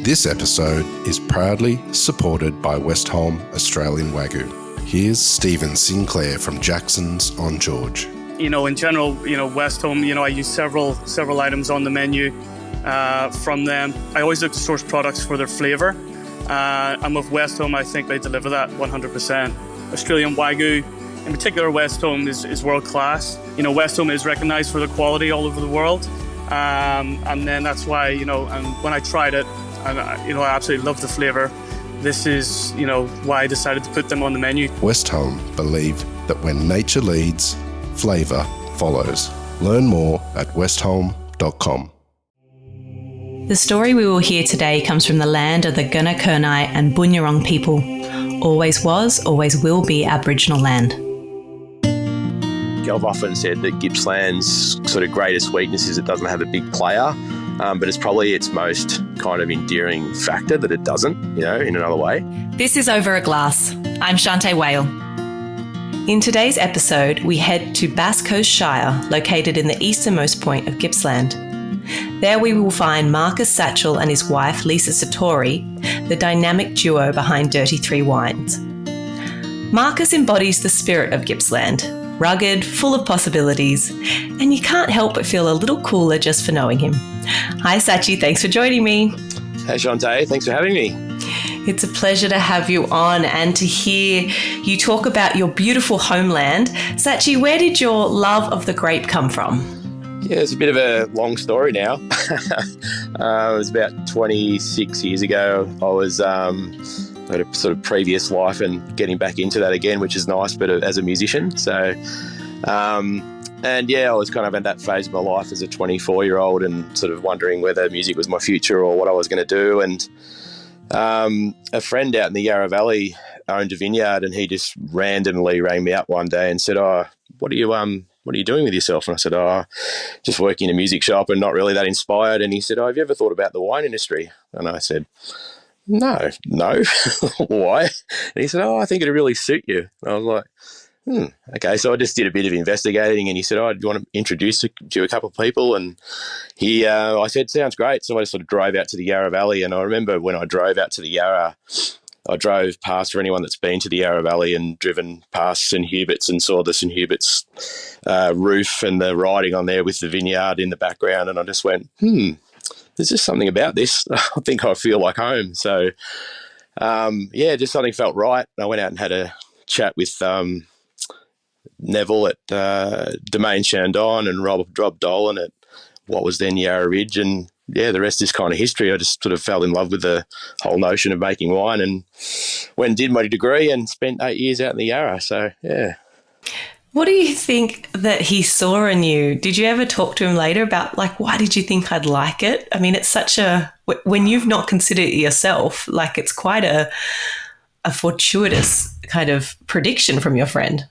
This episode is proudly supported by Westholme Australian Wagyu. Here's Stephen Sinclair from Jackson's on George. In general, Westholme, I use several items on the menu from them. I always look to source products for their flavour. And with Westholme, I think they deliver that 100%. Australian Wagyu, in particular, Westholme is world class. Westholme is recognised for their quality all over the world. And then that's why, and when I tried it, and I absolutely love the flavour. This is, why I decided to put them on the menu. Westholme believe that when nature leads, flavour follows. Learn more at westholme.com. The story we will hear today comes from the land of the Gunai Kurnai and Boonwurrung people. Always was, always will be Aboriginal land. I've often said that Gippsland's sort of greatest weakness is it doesn't have a big player, but it's probably its most kind of endearing factor that it doesn't, in another way. This is Over a Glass. I'm Shanteh Wale. In today's episode, we head to Bass Coast Shire, located in the easternmost point of Gippsland. There we will find Marcus Satchell and his wife Lisa Sartori, the dynamic duo behind Dirty Three Wines. Marcus embodies the spirit of Gippsland, rugged, full of possibilities, and you can't help but feel a little cooler just for knowing him. Hi Sachi, thanks for joining me. Hey Shanteh, thanks for having me. It's a pleasure to have you on and to hear you talk about your beautiful homeland. Sachi, where did your love of the grape come from? Yeah, it's a bit of a long story now. It was about 26 years ago. I was had a sort of previous life and getting back into that again, which is nice, but as a musician. So, I was kind of at that phase of my life as a 24-year-old and sort of wondering whether music was my future or what I was going to do. And a friend out in the Yarra Valley owned a vineyard, and he just randomly rang me up one day and said, what are you doing with yourself? And I said, just working in a music shop and not really that inspired. And he said, have you ever thought about the wine industry? And I said, no, why? And he said, I think it'd really suit you. And I was like, okay. So I just did a bit of investigating, and he said, do you want to introduce you to a couple of people? And I said, sounds great. So I just sort of drove out to the Yarra Valley. And I remember when I drove out to the Yarra, I drove past, for anyone that's been to the Yarra Valley and driven past St Hubert's and saw the St Hubert's roof and the writing on there with the vineyard in the background. And I just went, there's just something about this. I think I feel like home. So, just something felt right. I went out and had a chat with Neville at Domain Shandon and Rob Dolan at what was then Yarra Ridge. And, the rest is kind of history. I just sort of fell in love with the whole notion of making wine and went and did my degree and spent 8 years out in the Yarra. So, yeah. What do you think that he saw in you? Did you ever talk to him later about, why did you think I'd like it? I mean, it's such when you've not considered it yourself, it's quite a fortuitous kind of prediction from your friend.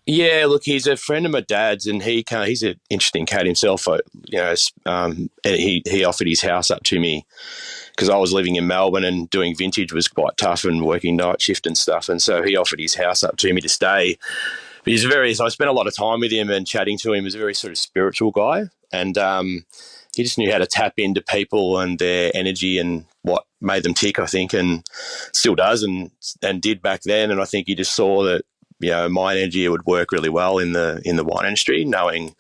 Yeah, look, he's a friend of my dad's, and he's an interesting cat himself. And he offered his house up to me because I was living in Melbourne and doing vintage was quite tough and working night shift and stuff. And so he offered his house up to me to stay. But I spent a lot of time with him and chatting to him. He's a very sort of spiritual guy, and he just knew how to tap into people and their energy and what made them tick, I think, and still does and did back then. And I think he just saw that, my energy would work really well in the wine industry, knowing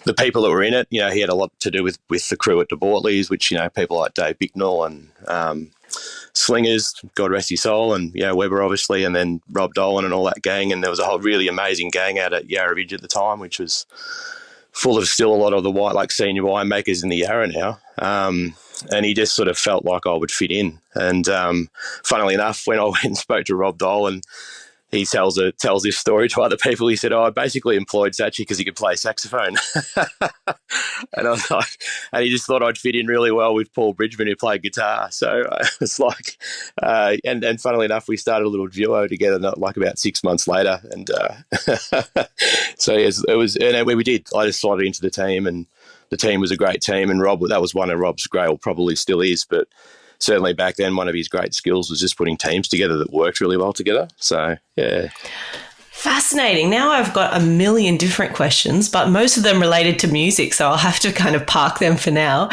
the people that were in it. He had a lot to do with the crew at De Bortley's, which, people like Dave Bicknell and Slingers, God rest his soul, and Weber obviously, and then Rob Dolan and all that gang. And there was a whole really amazing gang out at Yarra Ridge at the time, which was full of still a lot of the senior winemakers in the Yarra now. And he just sort of felt like I would fit in. And funnily enough, when I went and spoke to Rob Dolan, he tells this story to other people. He said, I basically employed Sachi because he could play saxophone. And I was like, and he just thought I'd fit in really well with Paul Bridgman, who played guitar. So I was like, and funnily enough, we started a little duo together, about 6 months later. And so yes, it was, and we did. I just slotted into the team, and the team was a great team. And that was one of Rob's great, or probably still is, but certainly back then, one of his great skills was just putting teams together that worked really well together. So, yeah. Fascinating. Now I've got a million different questions, but most of them related to music, so I'll have to kind of park them for now.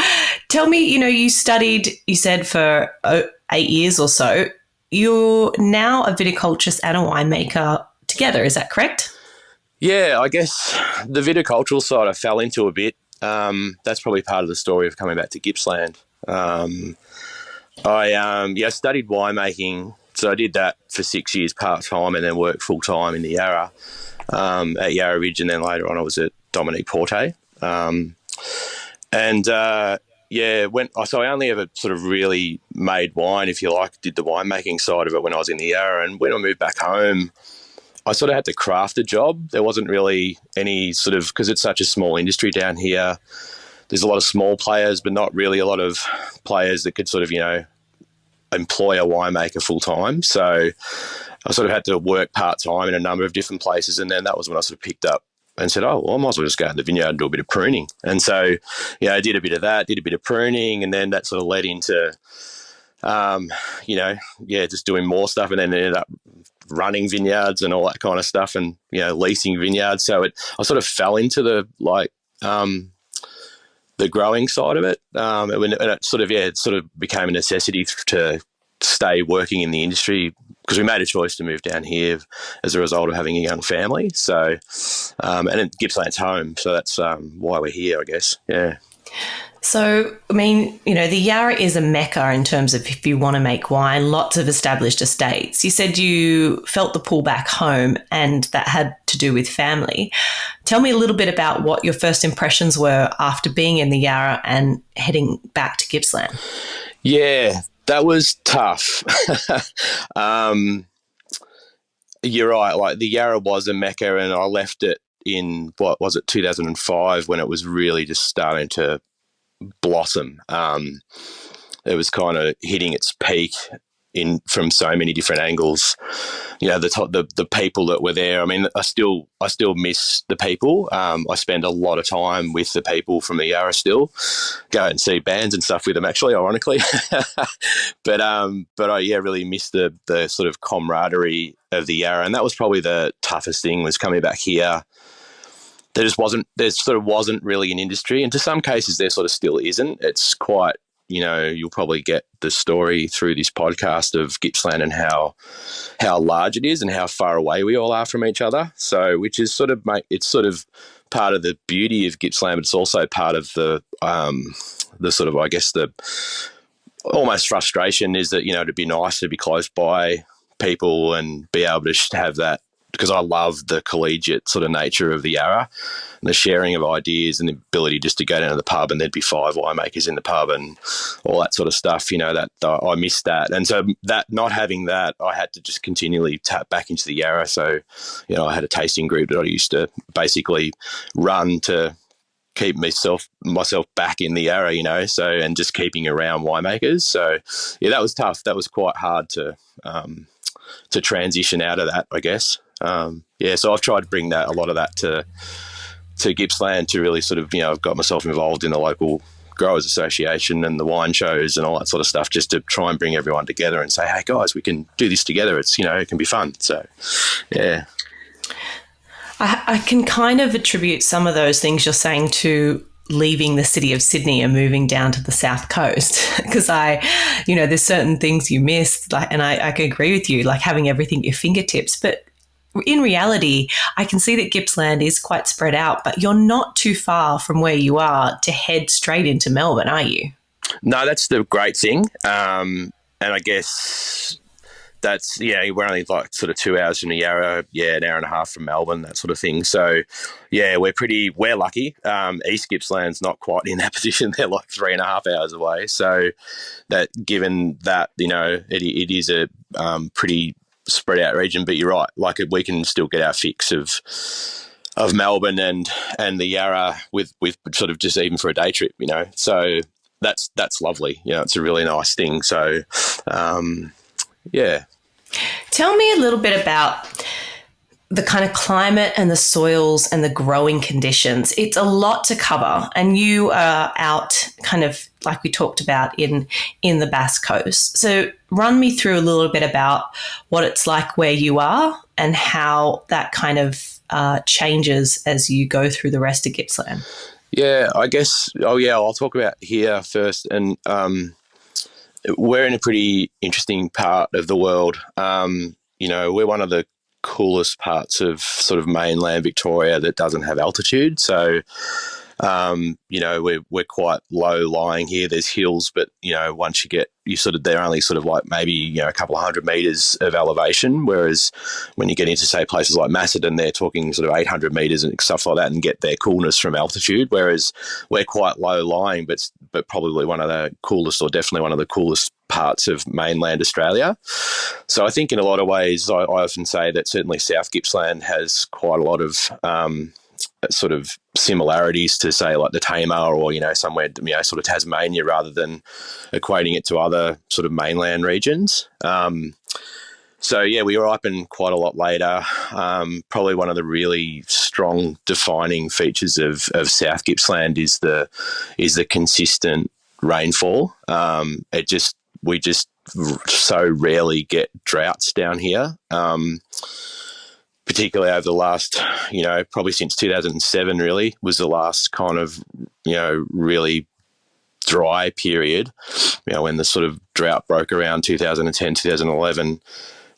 Tell me, you studied, you said, for 8 years or so. You're now a viticulturist and a winemaker together, is that correct? Yeah, I guess the viticultural side I fell into a bit. That's probably part of the story of coming back to Gippsland. I studied winemaking, so I did that for 6 years part-time and then worked full-time in the Yarra, at Yarra Ridge, and then later on I was at Dominique Porte. So I only ever sort of really made wine, if you like, did the winemaking side of it when I was in the Yarra. And when I moved back home, I sort of had to craft a job. There wasn't really any sort of, because it's such a small industry down here, there's a lot of small players, but not really a lot of players that could sort of, employ a winemaker full time. So I sort of had to work part time in a number of different places. And then that was when I sort of picked up and said, oh, well, I might as well just go in the vineyard and do a bit of pruning. And so, I did a bit of that, did a bit of pruning, and then that sort of led into, just doing more stuff, and then ended up running vineyards and all that kind of stuff, and, leasing vineyards. So I sort of fell into the growing side of it. And it sort of became a necessity to stay working in the industry, because we made a choice to move down here as a result of having a young family. So, and Gippsland's home. So that's why we're here, I guess. Yeah. So, I mean, the Yarra is a mecca in terms of if you want to make wine, lots of established estates. You said you felt the pull back home and that had to do with family. Tell me a little bit about what your first impressions were after being in the Yarra and heading back to Gippsland. Yeah, that was tough. You're right. Like, the Yarra was a mecca, and I left it in, 2005, when it was really just starting to blossom. It was kind of hitting its peak from so many different angles. The people that were there. I mean, I still miss the people. I spend a lot of time with the people from the Yarra still. Go out and see bands and stuff with them, actually, ironically. but I really miss the sort of camaraderie of the Yarra, and that was probably the toughest thing, was coming back here. There wasn't really an industry, and to some cases there sort of still isn't. It's quite, you'll probably get the story through this podcast of Gippsland and how large it is and how far away we all are from each other. So, which is it's sort of part of the beauty of Gippsland, but it's also part of the sort of, I guess, the almost frustration is that, it'd be nice to be close by people and be able to have that, because I love the collegiate sort of nature of the Yarra and the sharing of ideas and the ability just to go down to the pub and there'd be 5 winemakers in the pub and all that sort of stuff, that I missed that. And so that, not having that, I had to just continually tap back into the Yarra. So, I had a tasting group that I used to basically run to keep myself back in the Yarra, so, and just keeping around winemakers. So, yeah, that was tough. That was quite hard to transition out of that, I guess. So I've tried to bring a lot of that to Gippsland, to really sort of, I've got myself involved in the local Growers Association and the wine shows and all that sort of stuff, just to try and bring everyone together and say, hey guys, we can do this together. It's, it can be fun. So, yeah. I can kind of attribute some of those things you're saying to leaving the city of Sydney and moving down to the south coast, because there's certain things you miss, and I can agree with you, like having everything at your fingertips. But in reality, I can see that Gippsland is quite spread out, but you're not too far from where you are to head straight into Melbourne, are you? No, that's the great thing. And I guess that's, we're only like sort of 2 hours from the Yarra, an hour and a half from Melbourne, that sort of thing. So, we're lucky. East Gippsland's not quite in that position. They're like 3.5 hours away. So that, given that, it is a pretty spread out region, but you're right. Like, we can still get our fix of Melbourne and the Yarra with sort of just even for a day trip, So that's lovely. It's a really nice thing. So, yeah. Tell me a little bit about the kind of climate and the soils and the growing conditions. It's a lot to cover, and you are out kind of like we talked about in the Bass Coast. So run me through a little bit about what it's like where you are and how that kind of changes as you go through the rest of Gippsland? Yeah, I guess. Oh, yeah. I'll talk about here first, and we're in a pretty interesting part of the world. We're one of the coolest parts of sort of mainland Victoria that doesn't have altitude. So, we're quite low lying here. There's hills, but, once they're only sort of like maybe, a couple of 100 metres of elevation. Whereas when you get into, say, places like Macedon, they're talking sort of 800 metres and stuff like that and get their coolness from altitude. Whereas we're quite low lying, but probably one of the coolest, or definitely one of the coolest parts of mainland Australia. So I think in a lot of ways, I often say that certainly South Gippsland has quite a lot of sort of similarities to, say, like the Tamar, or somewhere sort of Tasmania, rather than equating it to other sort of mainland regions. So yeah, we ripen quite a lot later. Probably one of the really strong defining features of South Gippsland is the consistent rainfall. We just so rarely get droughts down here. Particularly over the last, probably since 2007, really was the last kind of, really dry period. When the sort of drought broke around 2010, 2011,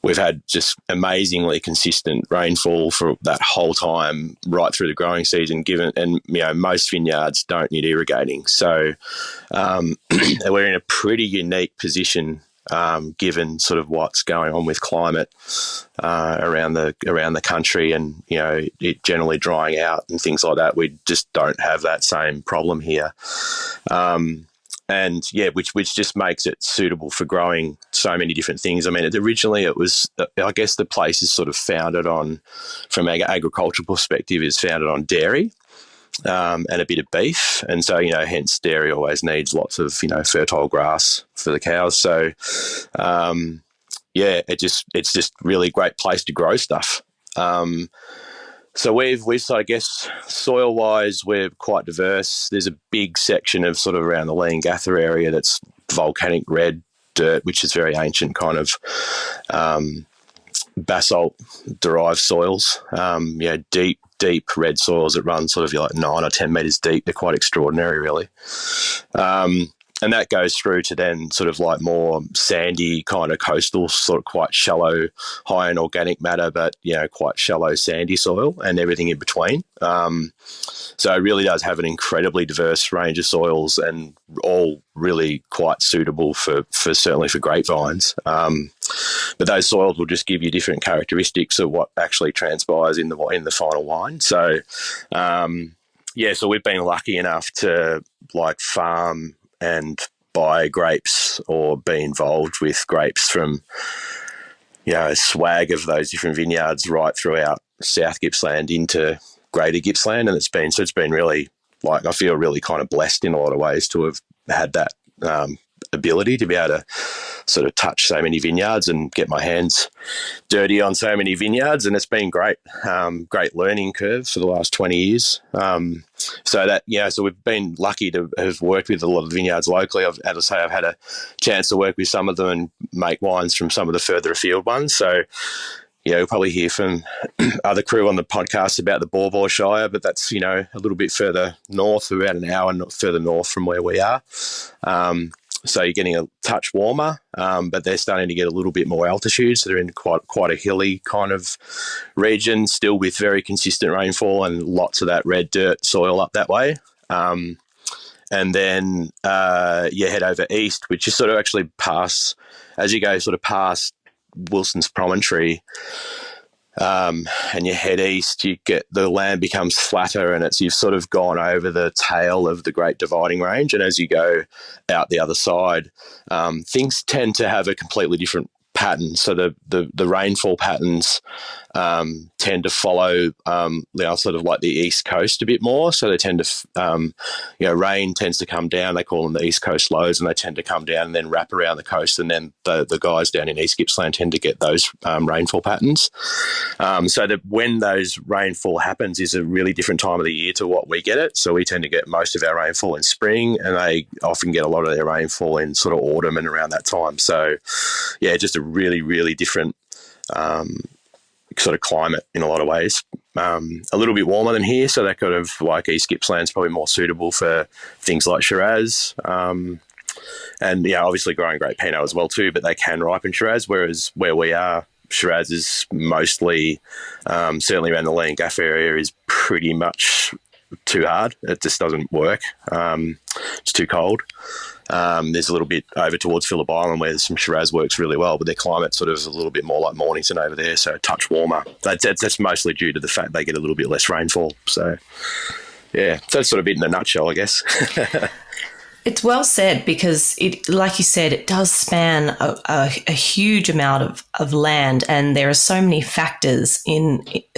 we've had just amazingly consistent rainfall for that whole time, right through the growing season. Most vineyards don't need irrigating, so we're in a pretty unique position. Given sort of what's going on with climate around the country, and it generally drying out and things like that, we just don't have that same problem here, which just makes it suitable for growing so many different things. I mean, originally it was, I guess, the place is sort of founded on, from an agricultural perspective, is founded on dairy. And a bit of beef, and so hence dairy always needs lots of fertile grass for the cows. So it's just really a great place to grow stuff. So we've I guess soil wise we're quite diverse. There's a big section of sort of around the Leongatha area that's volcanic red dirt, which is very ancient kind of basalt derived soils. Deep red soils that run sort of like 9 or 10 metres deep. They're quite extraordinary, really. And that goes through to then sort of like more sandy kind of coastal, sort of quite shallow, high in organic matter, but, quite shallow sandy soil, and everything in between. So it really does have an incredibly diverse range of soils, and all really quite suitable for certainly for grapevines. But those soils will just give you different characteristics of what actually transpires in the final wine. So, so we've been lucky enough to farm and buy grapes, or be involved with grapes from, a swag of those different vineyards right throughout South Gippsland into Greater Gippsland. And it's been really, I feel really kind of blessed in a lot of ways to have had that ability to be able to sort of touch so many vineyards and get my hands dirty on so many vineyards, and it's been great. Great learning curve for the last 20 years. So we've been lucky to have worked with a lot of vineyards locally. I've had a chance to work with some of them and make wines from some of the further afield ones. So you'll probably hear from other crew on the podcast about the Bass Coast Shire, but that's, a little bit further north, about an hour further north from where we are. So you're getting a touch warmer, but they're starting to get a little bit more altitude. So they're in quite a hilly kind of region, still with very consistent rainfall and lots of that red dirt soil up that way. And then you head over east, which is sort of actually as you go sort of past Wilson's Promontory, and you head east, the land becomes flatter, and you've sort of gone over the tail of the Great Dividing Range. And as you go out the other side, things tend to have a completely different pattern. So the rainfall patterns tend to follow sort of like the east coast a bit more. So they tend to rain tends to come down. They call them the east coast lows, and they tend to come down and then wrap around the coast. And then the guys down in East Gippsland tend to get those rainfall patterns. So that when those rainfall happens is a really different time of the year to what we get it. So we tend to get most of our rainfall in spring, and they often get a lot of their rainfall in sort of autumn and around that time. So yeah, just a really, really different sort of climate in a lot of ways. A little bit warmer than here, so that kind of like East Gippsland's probably more suitable for things like Shiraz. And obviously growing great Pinot as well too, but they can ripen Shiraz, whereas where we are, Shiraz is mostly, certainly around the Lee and Gaff area, is pretty much too hard. It just doesn't work. It's too cold. There's a little bit over towards Phillip Island where some Shiraz works really well, but their climate's sort of a little bit more like Mornington over there, so a touch warmer. That's mostly due to the fact they get a little bit less rainfall. So, yeah, so that's sort of it in a nutshell, I guess. It's well said, because it, like you said, it does span a huge amount of land, and there are so many factors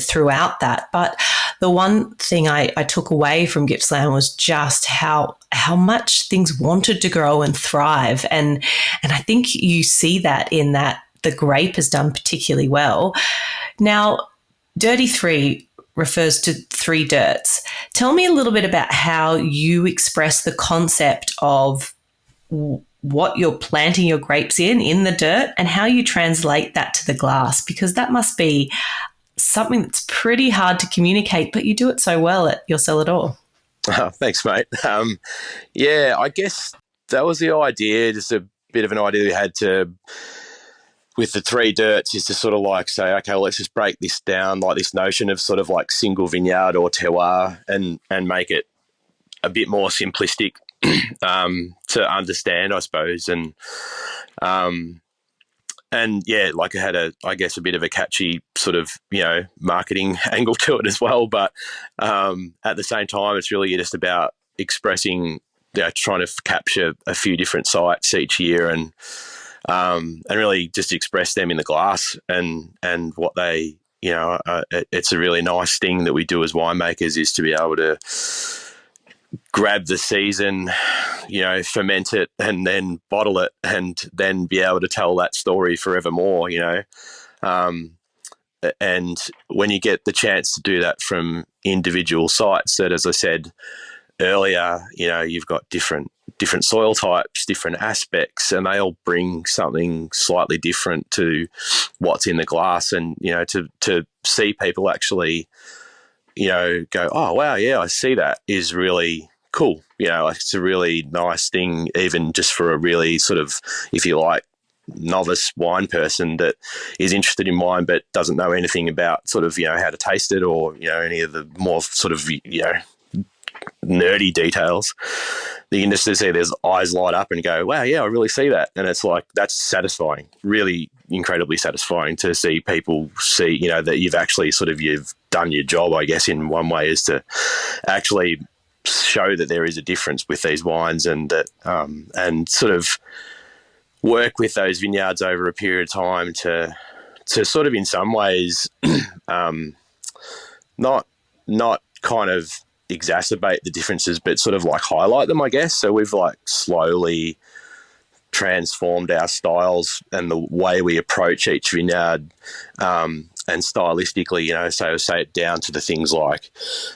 throughout that. But the one thing I took away from Gippsland was just how much things wanted to grow and thrive, and I think you see that in that the grape has done particularly well. Now, Dirty 3 refers to 3 dirts. Tell me a little bit about how you express the concept of what you're planting your grapes in the dirt, and how you translate that to the glass, because that must be something that's pretty hard to communicate, but you do it so well at your cellar door. Oh, thanks, mate. Yeah, I guess that was the idea, just a bit of an idea we had with the 3 dirts, is to sort of like say, okay, well, let's just break this down, like this notion of sort of like single vineyard or terroir, and make it a bit more simplistic to understand, I suppose. And yeah, like it had I guess a bit of a catchy sort of, marketing angle to it as well. But at the same time, it's really just about expressing, trying to capture a few different sites each year, and really just express them in the glass, and what they, it's a really nice thing that we do as winemakers, is to be able to grab the season, ferment it, and then bottle it, and then be able to tell that story forevermore, and when you get the chance to do that from individual sites that, as I said earlier, you've got different soil types, different aspects, and they all bring something slightly different to what's in the glass. And, to see people actually, go, oh, wow, yeah, I see that, is really cool. It's a really nice thing, even just for a really sort of, if you like, novice wine person that is interested in wine but doesn't know anything about sort of, how to taste it, or, any of the more sort of, nerdy details. You can just see their eyes light up and go, wow, yeah, I really see that. And it's like, that's satisfying, really incredibly satisfying to see people see, that you've actually you've done your job, I guess, in one way, is to actually show that there is a difference with these wines, and that, and sort of work with those vineyards over a period of time to sort of, in some ways, not kind of exacerbate the differences, but sort of like highlight them, I guess. So we've like slowly transformed our styles and the way we approach each vineyard, and stylistically, so say it down to the things like,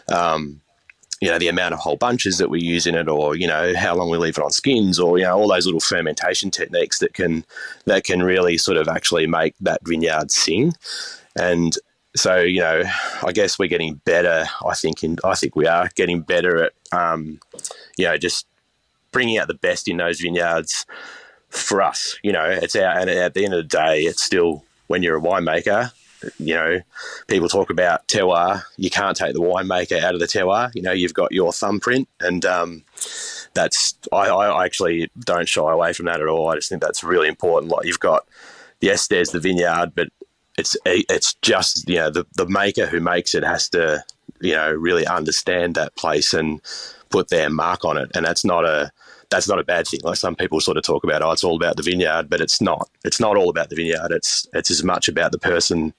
the amount of whole bunches that we use in it, or, how long we leave it on skins, or, all those little fermentation techniques that can really sort of actually make that vineyard sing. And so, I guess we're getting better. I think we are getting better at, just bringing out the best in those vineyards for us. It's our, and at the end of the day, it's still, when you're a winemaker, people talk about terroir. You can't take the winemaker out of the terroir. You've got your thumbprint, and that's, I actually don't shy away from that at all. I just think that's really important. Like, you've got, yes, there's the vineyard, but it's just, the maker who makes it has to, really understand that place and put their mark on it. And that's not a bad thing. Like, some people sort of talk about, it's all about the vineyard, but it's not. It's not all about the vineyard. It's as much about the person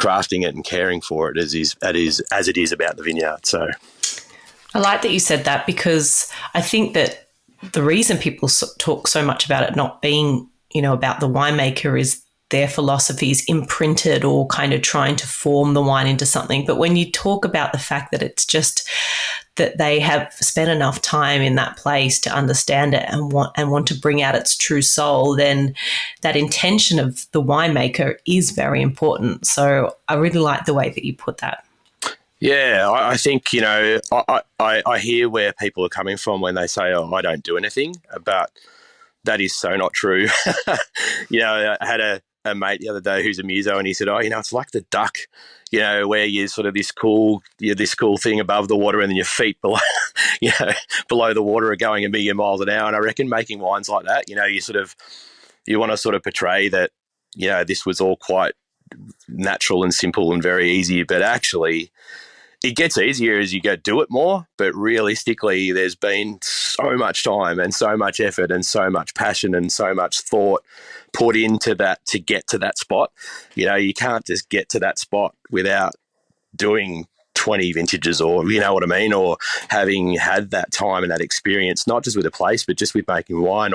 crafting it and caring for it as it is about the vineyard. So I like that you said that, because I think that the reason people talk so much about it not being, about the winemaker, is their philosophy is imprinted, or kind of trying to form the wine into something. But when you talk about the fact that it's just that they have spent enough time in that place to understand it and want to bring out its true soul, then that intention of the winemaker is very important. So I really like the way that you put that. Yeah, I think, I hear where people are coming from when they say, oh, I don't do anything, but that is so not true. I had a mate the other day who's a muso, and he said, oh, it's like the duck, where you're sort of this cool thing above the water, and then your feet below, below the water are going a million miles an hour. And I reckon making wines like that, you want to sort of portray that, this was all quite natural and simple and very easy, but actually it gets easier as you go do it more. But realistically, there's been so much time and so much effort and so much passion and so much thought put into that to get to that spot. You can't just get to that spot without doing 20 vintages, or you know what I mean, or having had that time and that experience, not just with a place, but just with making wine,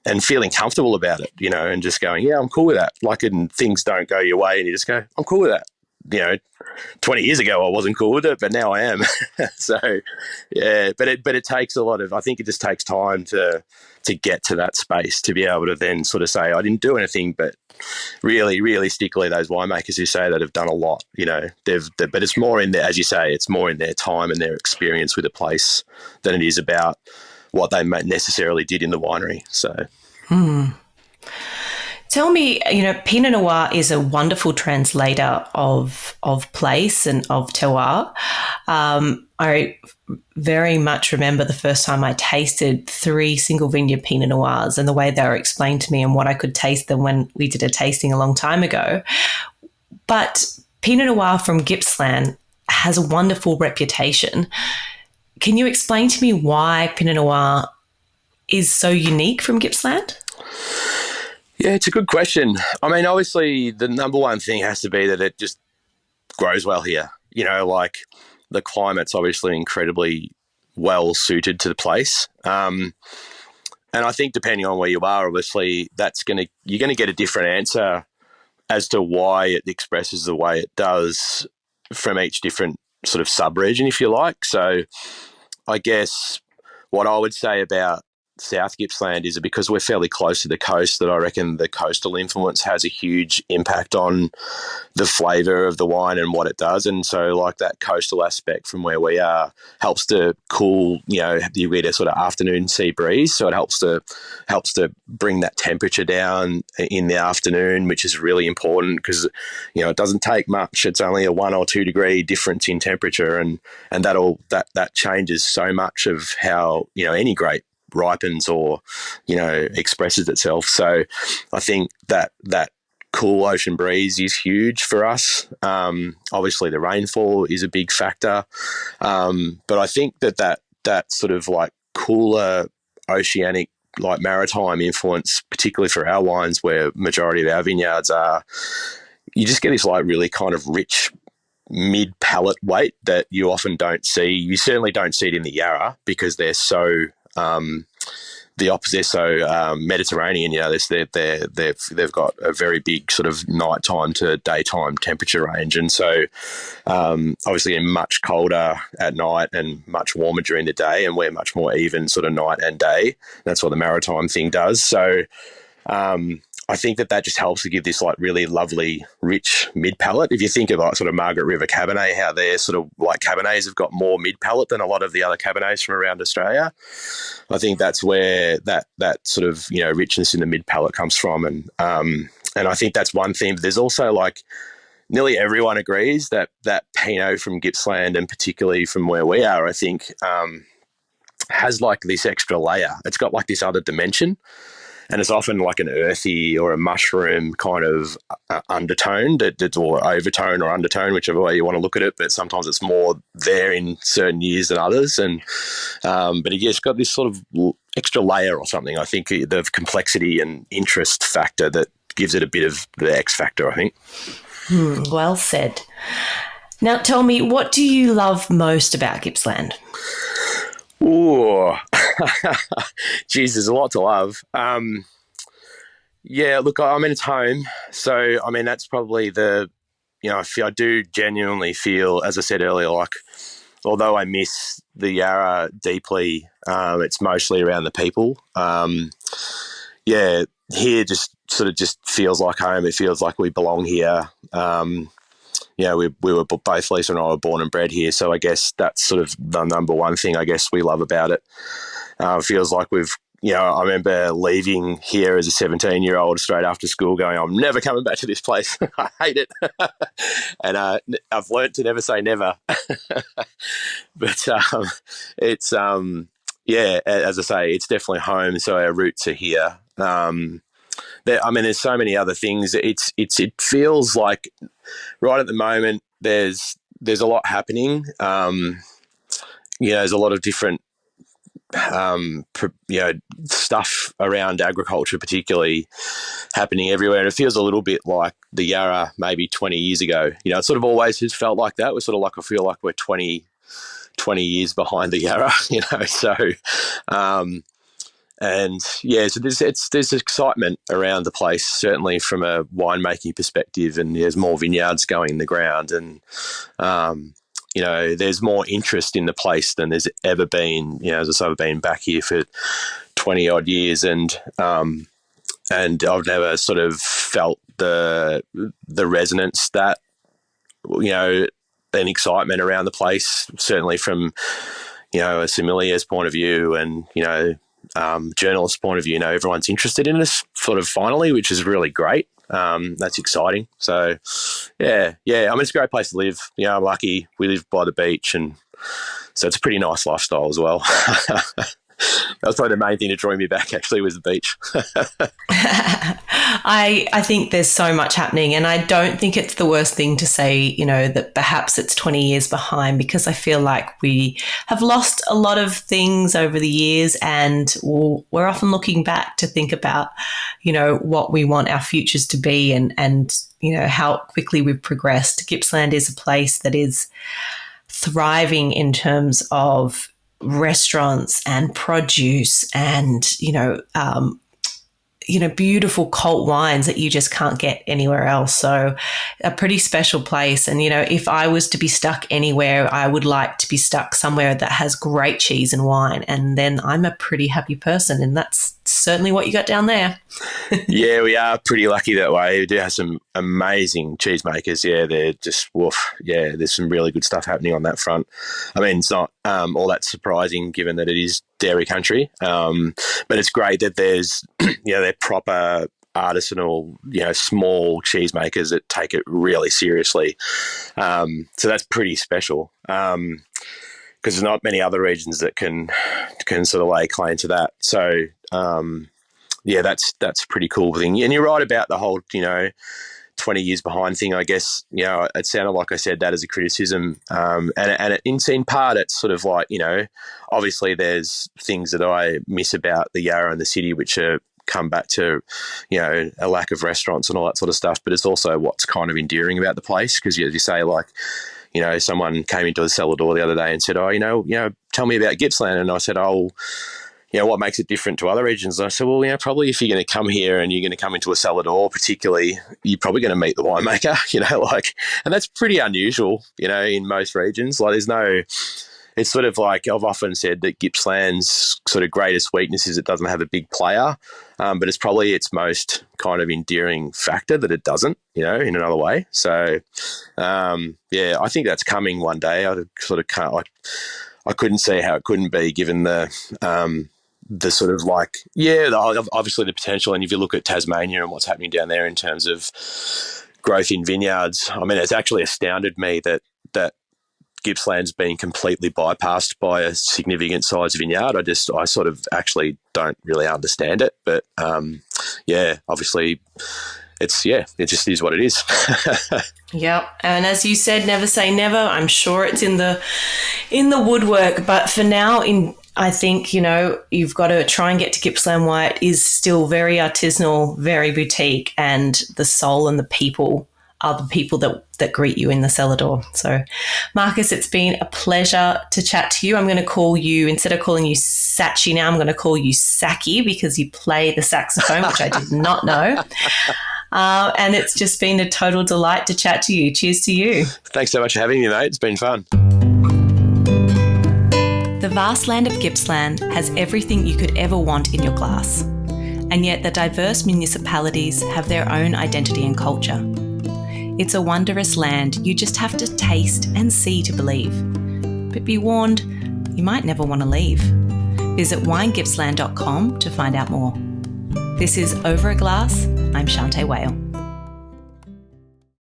and feeling comfortable about it, and just going, yeah, I'm cool with that. Like, and things don't go your way and you just go, I'm cool with that. 20 years ago I wasn't cool with it, but now I am. So, yeah, but it takes a lot of, I think it just takes time to get to that space to be able to then sort of say, I didn't do anything, but really, realistically, those winemakers who say that have done a lot, but it's more in their, as you say, it's more in their time and their experience with a place than it is about what they necessarily did in the winery. So. Tell me, Pinot Noir is a wonderful translator of place and of terroir. I very much remember the first time I tasted 3 single vineyard Pinot Noirs and the way they were explained to me and what I could taste them when we did a tasting a long time ago. But Pinot Noir from Gippsland has a wonderful reputation. Can you explain to me why Pinot Noir is so unique from Gippsland? Yeah, it's a good question. I mean, obviously, the number one thing has to be that it just grows well here. Like the climate's obviously incredibly well suited to the place. And I think depending on where you are, obviously, you're going to get a different answer as to why it expresses the way it does from each different sort of sub-region, if you like. So I guess what I would say about South Gippsland is because we're fairly close to the coast, that I reckon the coastal influence has a huge impact on the flavour of the wine and what it does. And so like that coastal aspect from where we are helps to cool, you get a sort of afternoon sea breeze. So it helps to bring that temperature down in the afternoon, which is really important because, it doesn't take much. It's only a 1 or 2 degree difference in temperature. And that changes so much of how, any grape ripens or expresses itself. So I think that cool ocean breeze is huge for us. Obviously the rainfall is a big factor, but I think that sort of like cooler oceanic, like maritime influence, particularly for our wines where majority of our vineyards are, you just get this like really kind of rich mid-palate weight that you often don't see. You certainly don't see it in the Yarra because they're so the opposite. They're so Mediterranean. They've got a very big sort of nighttime to daytime temperature range, and so obviously much colder at night and much warmer during the day, and we're much more even sort of night and day. That's what the maritime thing does. So I think that just helps to give this like really lovely, rich mid palate. If you think of like sort of Margaret River Cabernet, how they're sort of like Cabernets have got more mid palate than a lot of the other Cabernets from around Australia. I think that's where that sort of richness in the mid palate comes from, and I think that's one thing. But there's also like nearly everyone agrees that Pinot from Gippsland, and particularly from where we are, I think has like this extra layer. It's got like this other dimension. And it's often like an earthy or a mushroom kind of undertone, or overtone or undertone, whichever way you want to look at it. But sometimes it's more there in certain years than others. And but it's got this sort of extra layer or something. I think the complexity and interest factor that gives it a bit of the X factor, I think. Well said. Now tell me, what do you love most about Gippsland? Ooh, geez, there's a lot to love. Yeah, look, I mean, it's home. So, I mean, that's probably I do genuinely feel, as I said earlier, like although I miss the Yarra deeply, it's mostly around the people. Here just feels like home. It feels like we belong here. We were both, Lisa and I were born and bred here, so I guess that's sort of the number one thing I guess we love about it. It feels like I remember leaving here as a 17-year-old straight after school going, I'm never coming back to this place. I hate it. And I've learnt to never say never. But it's, as I say, it's definitely home, so our roots are here. There's so many other things. It feels like right at the moment there's a lot happening. There's a lot of different stuff around agriculture particularly happening everywhere, and it feels a little bit like the Yarra maybe 20 years ago. It sort of always has felt like that. We're sort of like, I feel like we're 20 years behind the Yarra, so so there's excitement around the place, certainly from a winemaking perspective, and there's more vineyards going in the ground, and there's more interest in the place than there's ever been. As I say, I've been back here for 20 odd years, and I've never sort of felt the resonance that, an excitement around the place, certainly from, a sommelier's point of view, and, journalist's point of view. Everyone's interested in us sort of finally, which is really great. That's exciting. So, it's a great place to live. I'm lucky. We live by the beach, and so it's a pretty nice lifestyle as well. That was probably the main thing that drew me back, actually, was the beach. I think there's so much happening, and I don't think it's the worst thing to say, that perhaps it's 20 years behind, because I feel like we have lost a lot of things over the years, and we're often looking back to think about, what we want our futures to be, and how quickly we've progressed. Gippsland is a place that is thriving in terms of restaurants and produce and, beautiful cult wines that you just can't get anywhere else. So a pretty special place. And, if I was to be stuck anywhere, I would like to be stuck somewhere that has great cheese and wine. And then I'm a pretty happy person. And that's certainly what you got down there. Yeah, we are pretty lucky that way. We do have some amazing cheesemakers. Yeah, they're just woof. Yeah, there's some really good stuff happening on that front. I mean, it's not all that surprising given that it is dairy country, but it's great that there's, they're proper artisanal, small cheesemakers that take it really seriously. So that's pretty special. Because there's not many other regions that can sort of lay claim to that. So, that's a pretty cool thing. And you're right about the whole, 20 years behind thing. I guess, it sounded like I said that as a criticism. And in part, it's sort of like, obviously there's things that I miss about the Yarra and the city, which are come back to, a lack of restaurants and all that sort of stuff. But it's also what's kind of endearing about the place. Because as you say, like, someone came into the cellar door the other day and said, tell me about Gippsland. And I said, what makes it different to other regions? And I said, well, probably if you're going to come here and you're going to come into a cellar door particularly, you're probably going to meet the winemaker, and that's pretty unusual, in most regions. Like it's sort of like I've often said that Gippsland's sort of greatest weakness is it doesn't have a big player, but it's probably its most kind of endearing factor that it doesn't, in another way. So, I think that's coming one day. I sort of can't, I couldn't see how it couldn't be given the sort of like, obviously the potential. And if you look at Tasmania and what's happening down there in terms of growth in vineyards, I mean, it's actually astounded me that Gippsland's been completely bypassed by a significant size vineyard. I sort of actually don't really understand it, but obviously it just is what it is. Yep. And as you said, never say never. I'm sure it's in the woodwork, but for now, I think, you've got to try and get to Gippsland White is still very artisanal, very boutique, and the soul and the people are the people that greet you in the cellar door. So, Marcus, it's been a pleasure to chat to you. I'm going to call you, instead of calling you Satchy now, I'm going to call you Sacky because you play the saxophone, which I did not know. And it's just been a total delight to chat to you. Cheers to you. Thanks so much for having me, mate. It's been fun. vast land of Gippsland has everything you could ever want in your glass, and yet the diverse municipalities have their own identity and culture. It's a wondrous land you just have to taste and see to believe. But be warned, you might never want to leave. Visit winegippsland.com to find out more. This is Over a Glass. I'm Shanteh Wale.